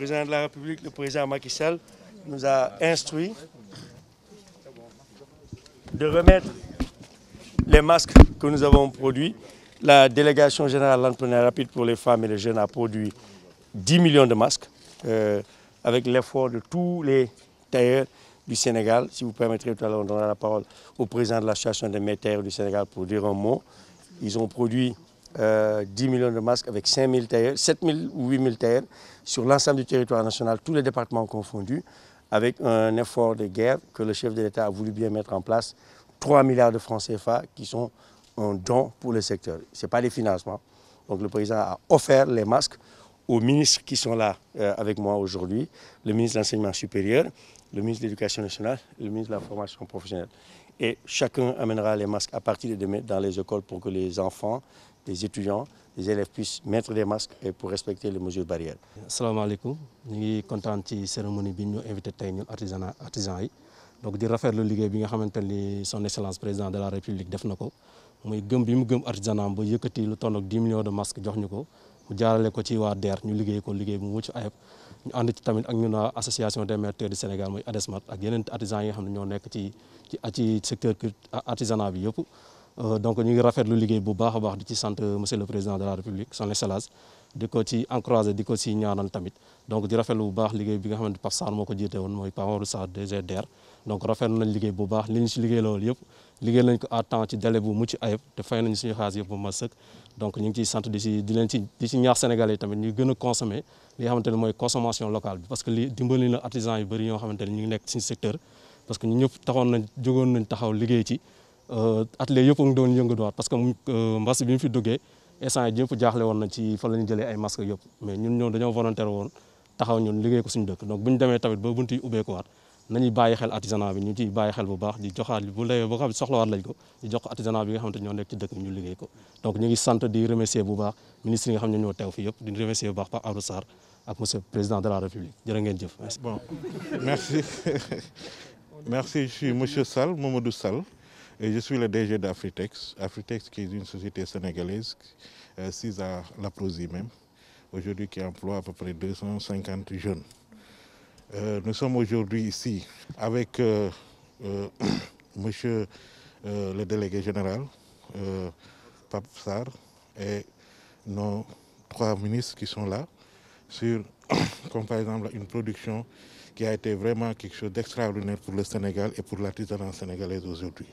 président de la République, le président Macky Sall, nous a instruit de remettre les masques que nous avons produits. La délégation générale de l'entrepreneuriat rapide pour les femmes et les jeunes a produit 10 millions de masques avec l'effort de tous les tailleurs du Sénégal. Si vous permettrez, tout à l'heure, on donnera la parole au président de l'association des maîtres tailleurs du Sénégal pour dire un mot. Ils ont produit 10 millions de masques avec 5 000 tailleurs, 7 000 ou 8 000 tailleurs sur l'ensemble du territoire national, tous les départements confondus, avec un effort de guerre que le chef de l'État a voulu bien mettre en place, 3 milliards de francs CFA qui sont un don pour le secteur. Ce n'est pas des financements. Donc le président a offert les masques aux ministres qui sont là avec moi aujourd'hui, le ministre de l'Enseignement supérieur, le ministre de l'Éducation nationale, le ministre de la Formation professionnelle. Et chacun amènera les masques à partir de demain dans les écoles pour que les enfants, les étudiants, les élèves puissent mettre des masques et pour respecter les mesures barrières. Salam alaikum, nous sommes contents de la cérémonie qui nous invite à artisans. Donc, di rafetlu liggéey bi nga xamanteni son excellence président de la république def nako muy gëm bi mu gëm artisanat ba yëkëti lu tonn ak 10 millions de masques jox ñuko mu jaarale ko ci wa DER ñu liggéey ko liggéey bu mucc ayib ñu and ci tamit ak ñuna association des maîtres du Sénégal muy ADESMAT ak yeneen artisans yi nga xam ñoo nekk ci secteur artisanat bi yëpp donc ñu ngi rafetlu liggéey bu baaxa baax di ci sant monsieur le président de la république son excellence di ko ci encourager di ko ci ñaanal tamit donc di rafetlu bu baax liggéey bi nga xamanteni Pape Sarr moko jité won moy Pape Amadou Sarr DG DER donc rafetlu nañ liggéey bu baax li ñu ci liggéey loolu yëpp liggéey nañ ko à temps ci délai bu mucc ayib te fay nañ suñu xaalis yëpp ba ma sëkk donc ñu ngi ciy sant di ci ñaax sénégalais tamit ñu gën a consommer li nga xamante ne mooy consommation locale bi parce que li dimbali na artisans yu bëri ñoo xamante ne ñu ngi nekk suñu secteur parce que ñu ñëpp jógoon nañ taxaw liggéey ci atelier yëpp a ngi doon yëngatuwaat parce que mbas bi mu fi duggee instant yi ñëpp jaaxle woon nañ ci fa la ñu jëlee ay masques yëpp mais ñun ñoo dañoo volontaire woon taxaw ñun liggéey ko suñu dëkk donc bu ñu demee tamit ba buntu yi ubbeekuwaat nañuy bàyyi xel artisanat bi ñu ciy bàyyi xel bu baax di joxaat bu lay ba xam ne soxlawaat lañ ko di jox ko artisanat bi nga xamante ñoo nekk ci dëkk ñu liggéey ko donc ñu ngi sant di remercier bu baax ministre yi nga xam ne ñoo teew fi yëpp di remercier bu baax Pape Abdou Sarr ak monsieur le président de la République jërë ngeen jëf. Bon, merci. Merci, je suis monsieur Sall, Mamadou Sall, et je suis le DG d'Afritex. Afritex qui est une société sénégalaise, sise à l'Aprosy même, aujourd'hui qui emploie à peu près 250 jeunes. Nous sommes aujourd'hui ici avec monsieur le délégué général, Pape Sarr, et nos 3 ministres qui sont là, sur, comme par exemple, une production qui a été vraiment quelque chose d'extraordinaire pour le Sénégal et pour l'artisanat sénégalais aujourd'hui.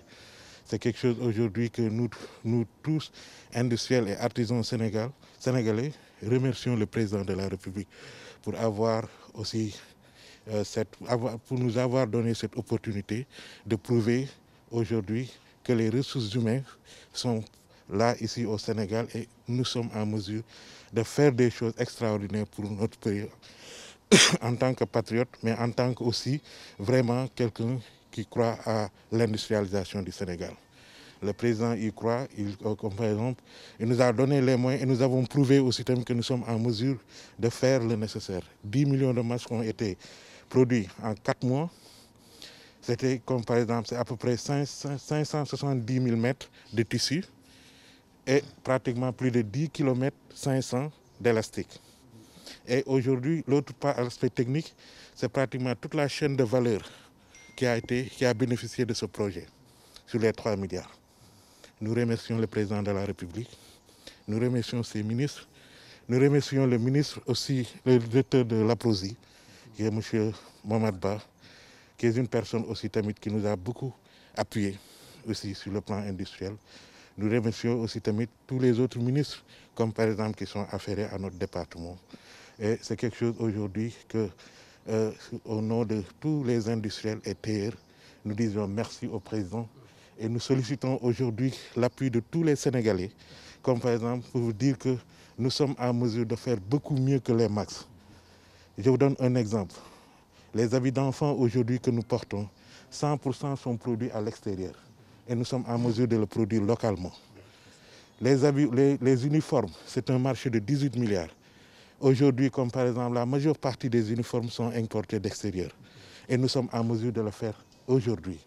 C'est quelque chose aujourd'hui que nous tous, industriels et artisans sénégalais, remercions le président de la République pour avoir aussi pour nous avoir donné cette opportunité de prouver aujourd'hui que les ressources humaines sont là ici au Sénégal et nous sommes en mesure de faire des choses extraordinaires pour notre pays en tant que patriote, mais en tant que aussi vraiment quelqu'un qui croit à l'industrialisation du Sénégal. Le président y croit, comme par exemple, il nous a donné les moyens et nous avons prouvé aussi que nous sommes en mesure de faire le nécessaire. 10 millions de masques ont été produits en 4 mois. C'était comme par exemple, c'est à peu près 570 000 mètres de tissu et pratiquement plus de 10 km 500 d'élastique. Et aujourd'hui, l'autre aspect technique, c'est pratiquement toute la chaîne de valeur qui a bénéficié de ce projet sur les 3 milliards. Nous remercions le président de la République, nous remercions ses ministres, nous remercions le ministre aussi, le directeur de l'Aprosy, qui est M. Mohamed Ba, qui est une personne aussi qui nous a beaucoup appuyé aussi sur le plan industriel. Nous remercions aussi tous les autres ministres, comme par exemple qui sont afférés à notre département. Et c'est quelque chose aujourd'hui que, au nom de tous les industriels et tailleurs, nous disons merci au président et nous sollicitons aujourd'hui l'appui de tous les Sénégalais, comme par exemple pour vous dire que nous sommes en mesure de faire beaucoup mieux que les max. Je vous donne un exemple. Les habits d'enfants aujourd'hui que nous portons, 100% sont produits à l'extérieur et nous sommes en mesure de le produire localement. Les uniformes, c'est un marché de 18 milliards. Aujourd'hui, comme par exemple, la majeure partie des uniformes sont importés d'extérieur et nous sommes en mesure de le faire aujourd'hui.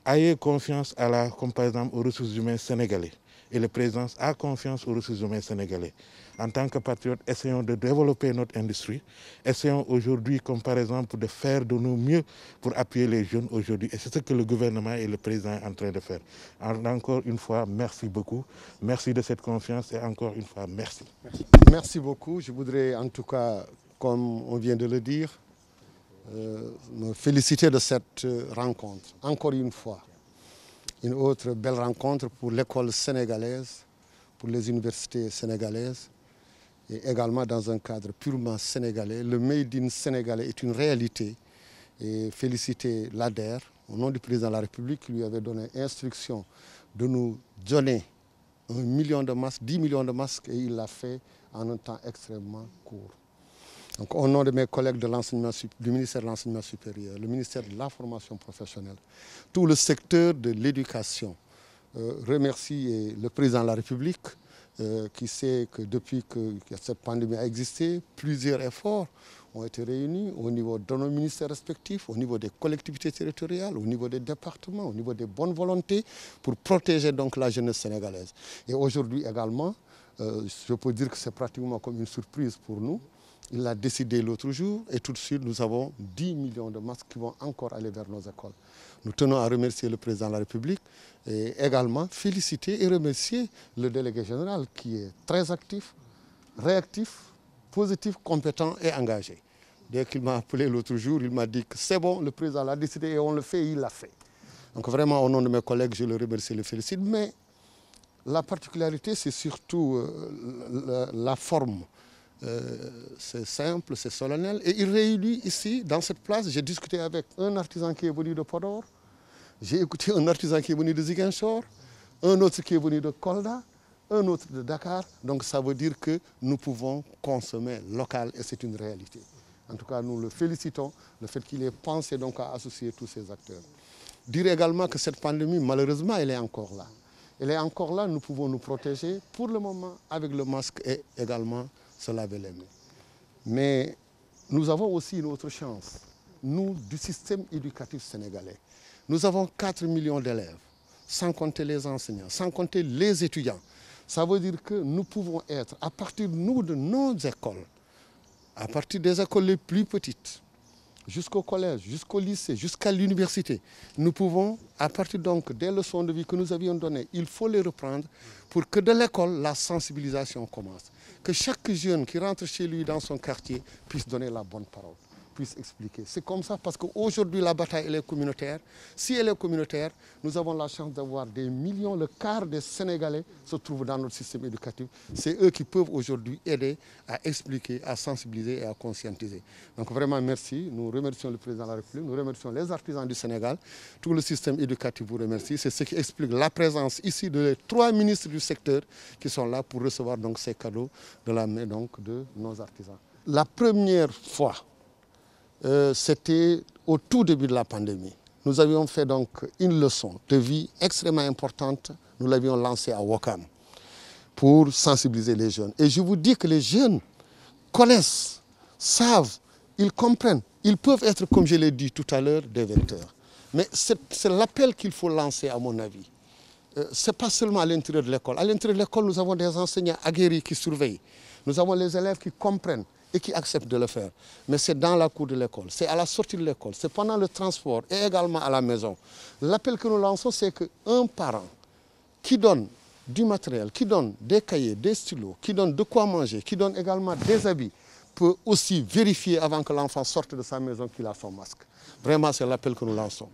ayez confiance comme par exemple aux ressources humaines sénégalais. Et le président a confiance aux ressources humaines sénégalais. En tant que patriotes, essayons de développer notre industrie. Essayons aujourd'hui, comme par exemple, de faire de nos mieux pour appuyer les jeunes aujourd'hui. Et c'est ce que le gouvernement et le président sont en train de faire. Encore une fois, merci beaucoup. Merci de cette confiance et encore une fois, merci. Merci beaucoup. Je voudrais en tout cas, comme on vient de le dire, me féliciter de cette rencontre. Encore une fois, une autre belle rencontre pour l'école sénégalaise, pour les universités sénégalaises et également dans un cadre purement sénégalais. Le Made in sénégalais est une réalité et féliciter l'ADER au nom du président de la République qui lui avait donné instruction de nous donner 1 million de masques, 10 millions de masques et il l'a fait en un temps extrêmement court. Donc, au nom de mes collègues du ministère de l'Enseignement supérieur, le ministère de la formation professionnelle, tout le secteur de l'éducation, remercie le président de la République qui sait que depuis que cette pandémie a existé, plusieurs efforts ont été réunis au niveau de nos ministères respectifs, au niveau des collectivités territoriales, au niveau des départements, au niveau des bonnes volontés pour protéger donc la jeunesse sénégalaise. Et aujourd'hui également, je peux dire que c'est pratiquement comme une surprise pour nous. Il l'a décidé l'autre jour et tout de suite nous avons 10 millions de masques qui vont encore aller vers nos écoles. Nous tenons à remercier le président de la République et également féliciter et remercier le délégué général qui est très actif, réactif, positif, compétent et engagé. Dès qu'il m'a appelé l'autre jour, il m'a dit que c'est bon, le président l'a décidé et on le fait et il l'a fait. Donc vraiment au nom de mes collègues, je le remercie et le félicite. Mais la particularité, c'est surtout la forme. C'est simple, c'est solennel. Et il réunit ici, dans cette place, j'ai discuté avec un artisan qui est venu de Podor, j'ai écouté un artisan qui est venu de Ziguinchor, un autre qui est venu de Kolda, un autre de Dakar. Donc ça veut dire que nous pouvons consommer local et c'est une réalité. En tout cas, nous le félicitons, le fait qu'il ait pensé donc à associer tous ces acteurs. Dire également que cette pandémie, malheureusement, elle est encore là. Elle est encore là, nous pouvons nous protéger pour le moment avec le masque et également se laver les mains. Mais nous avons aussi une autre chance, nous, du système éducatif sénégalais. Nous avons 4 millions d'élèves, sans compter les enseignants, sans compter les étudiants. Ça veut dire que nous pouvons être, à partir de nos écoles, à partir des écoles les plus petites, jusqu'au collège, jusqu'au lycée, jusqu'à l'université, nous pouvons, à partir donc des leçons de vie que nous avions données, il faut les reprendre pour que de l'école, la sensibilisation commence. Que chaque jeune qui rentre chez lui dans son quartier puisse donner la bonne parole, puisse expliquer. C'est comme ça parce qu'aujourd'hui, la bataille elle est communautaire. Si elle est communautaire, nous avons la chance d'avoir des millions, le quart des Sénégalais se trouvent dans notre système éducatif. C'est eux qui peuvent aujourd'hui aider à expliquer, à sensibiliser et à conscientiser. Donc vraiment, merci. Nous remercions le président de la République, nous remercions les artisans du Sénégal. Tout le système éducatif vous remercie. C'est ce qui explique la présence ici de 3 ministres du secteur qui sont là pour recevoir donc ces cadeaux de la main donc, de nos artisans. La première fois, c'était au tout début de la pandémie. Nous avions fait donc une leçon de vie extrêmement importante. Nous l'avions lancée à Ouakam pour sensibiliser les jeunes. Et je vous dis que les jeunes connaissent, savent, ils comprennent. Ils peuvent être, comme je l'ai dit tout à l'heure, des vecteurs. Mais c'est l'appel qu'il faut lancer, à mon avis. Ce n'est pas seulement à l'intérieur de l'école. À l'intérieur de l'école, nous avons des enseignants aguerris qui surveillent. Nous avons les élèves qui comprennent et qui acceptent de le faire. Mais c'est dans la cour de l'école, c'est à la sortie de l'école, c'est pendant le transport et également à la maison. L'appel que nous lançons, c'est qu'un parent qui donne du matériel, qui donne des cahiers, des stylos, qui donne de quoi manger, qui donne également des habits, peut aussi vérifier avant que l'enfant sorte de sa maison qu'il a son masque. Vraiment, c'est l'appel que nous lançons.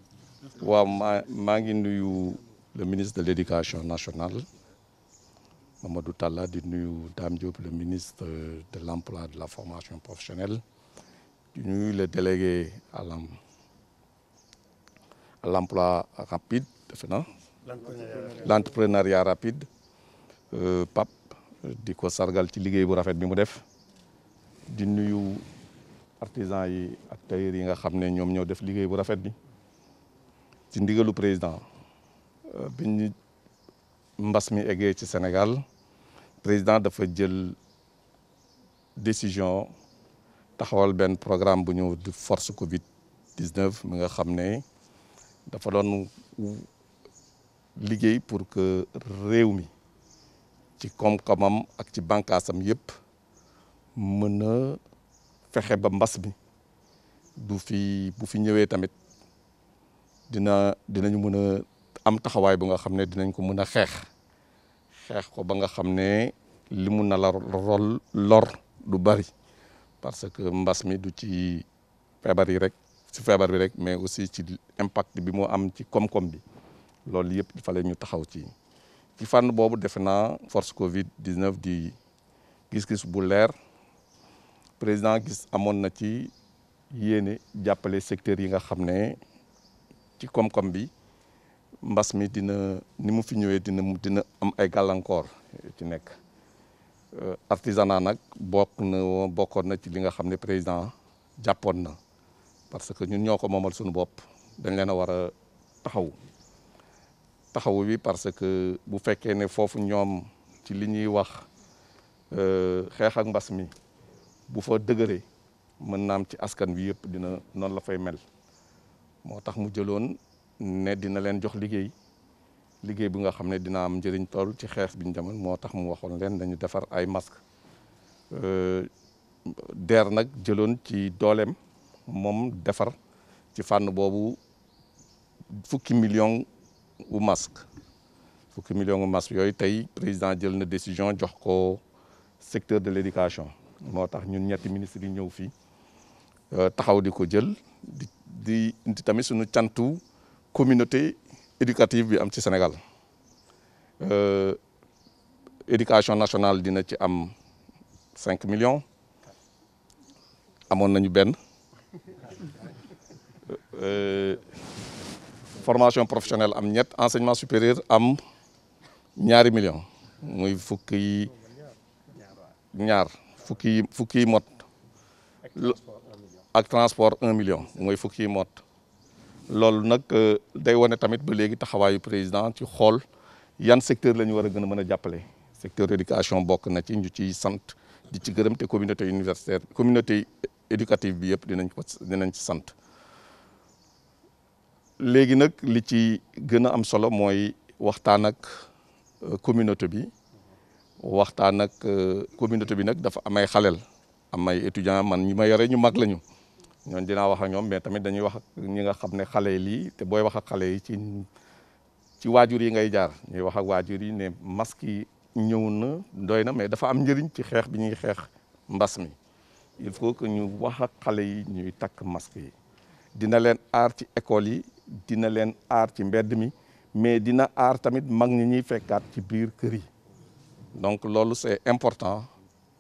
Waaw, maa ngi nuyu le ministre de l'Éducation nationale, Mamadou Talla, di nuyu Dame Diop, le ministre de l'Emploi et de la Formation professionnelle, di nuyu le délégué à l'emploi rapide, l'entrepreneuriat rapide, Pape, di ko sargal ci liggéey bu rafet bi mu def, di nuyu artisans yi ak tailleurs yi nga xam ne ñoom ñoo def liggéey bu rafet bi ci ndigalu président bi ñu mbas mi eggee ci Sénégal président dafa jël décision taxawal benn programme bu ñu di force Covid 19 mi nga xam ne dafa doon liggéey pour que réew mi ci koom-koomam ak ci bànqaasam yëpp mën a fexe ba mbas mi bu fi ñëwee tamit dinañu mën a am taxawaay bu nga xam ne dinañ ko mën a xeex ko ba nga xam ne li mun na la lor du bari parce que mbas mi du ci feebar yi rek ci feebar bi rek mais aussi ci impact bi moo am ci koom-koom bi loolu yëpp il fallait ñu taxaw ci fànn boobu defe naa force Covid 19 di gis-gis bu leer président amoon na ci yéene jàppale secteurs yi nga xam ne ci koom-koom bi mbas mi ni mu fi ñëwee dina am ay gàllankoor ci nekk artisanat nag bokkoon na ci li nga xam ne président jàppoon na parce que ñun ñoo ko moomal suñu bopp dañ leen a war a taxawu bi parce que bu fekkee ne foofu ñoom ci li ñuy wax xeex ak mbas mi bu fa dëgëree mën naam ci askan wi yëpp dina noonu la fay mel moo tax mu jëloon ne dina leen jox liggéey bu nga xam ne dina am njëriñ tool ci xeex bi ñu demoon moo tax mu waxoon leen dañu defar ay masque DER nag jëloon ci dooleem moom defar ci fànn boobu fukki million u masque yooyu tey président jël na décision jox ko secteur de l'éducation moo tax ñun ñetti ministres yi ñëw fii taxaw di ko jël di indi tamit suñu cantu communauté éducative bi am ci Sénégal éducation nationale dina ci am 5 millions amoon nañu benn formation professionnelle am ñett enseignement supérieur am 2 millions muy fukki mot ak transport 1 million mooy fukki mot loolu nag day wane tamit ba léegi taxawaayu président ci xool yan secteur la ñu war a gën a mën a jàppale secteur éducation bokk na ci ñu ciy sant di ci gërëm te communauté universitaire communauté éducative bi yëpp dinañ ci sant léegi nag li ci gën a am solo mooy waxtaan ak communauté bi communauté bi nag dafa am ay xaleel am ay étudiants man ñi ma yore ñu mag lañu ñooñu dinaa wax ak ñoom mais tamit dañuy wax ak ñi nga xam ne xale lii te booy wax ak xale yi ci waajur yi ngay jaar ñuy wax ak waajur yi ne masque yi ñëw na doy na mais dafa am njëriñ ci xeex bi ñuy xeex mbas mi il faut que ñu wax ak xale yi ñuy takk masque yi dina leen aar ci école yi dina leen aar ci mbedd mi mais dina aar tamit mag ñi ñuy fekkaat ci biir kër yi donc loolu c'est important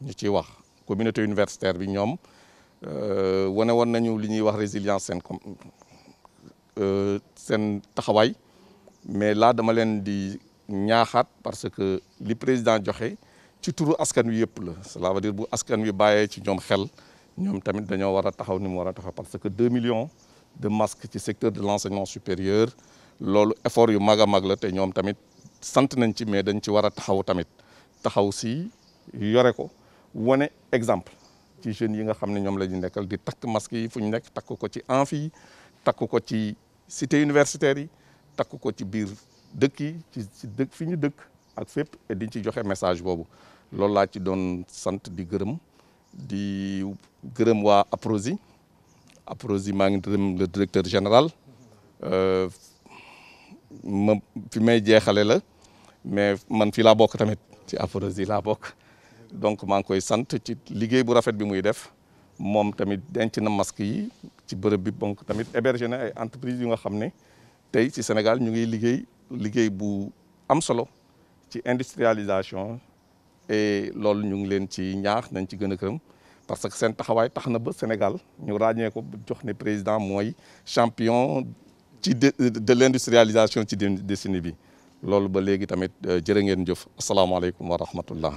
ñu ciy wax communauté universitaire bi ñoom wane woon nañu li ñuy wax résilience seen taxawaay mais là dama leen di ñaaxaat parce que li président joxe ci turu askan wi yëpp la cela veut dire bu askan wi bàyyee ci ñoom xel ñoom tamit dañoo war a taxaw ni mu war a taxaw parce que 2 millions de masques ci secteur de l'enseignement supérieur loolu effort yu mag a mag la te ñoom tamit sant nañ ci mais dañ ci war a taxaw tamit taxaw si yore ko wane exemple ci jeunes yi nga xam ne ñoom la ñu nekkal di takk masques yi fu ñu nekk takk ko ci amphi yi takk ko ci cité universitaire yi takk ko ci biir dëkk yi ci dëkk fi ñu dëkk ak fépp et di ci joxe message boobu loolu laa ci doon sant di gërëm waa APROSI maa ngi gërëm le directeur général fi may jeexale la mais man fii laa bokk tamit ci APROSI laa bokk donc maa ngi koy sant ci liggéey bu rafet bi muy def moom tamit denc na masque yi ci bërëb bi donc tamit hébergé na ay entreprises yu nga xam ne tey ci Sénégal ñu ngi liggéey bu am solo ci industrialisation et loolu ñu ngi leen ci ñaax nañ ci gën a gërëm parce que seen taxawaay tax na ba Sénégal ñu ràññee ko jox ne président mooy champion ci de l'industrialisation ci décennie bi loolu ba léegi tamit jërë ngeen jëf asalaamaaleykum wa rahmatullah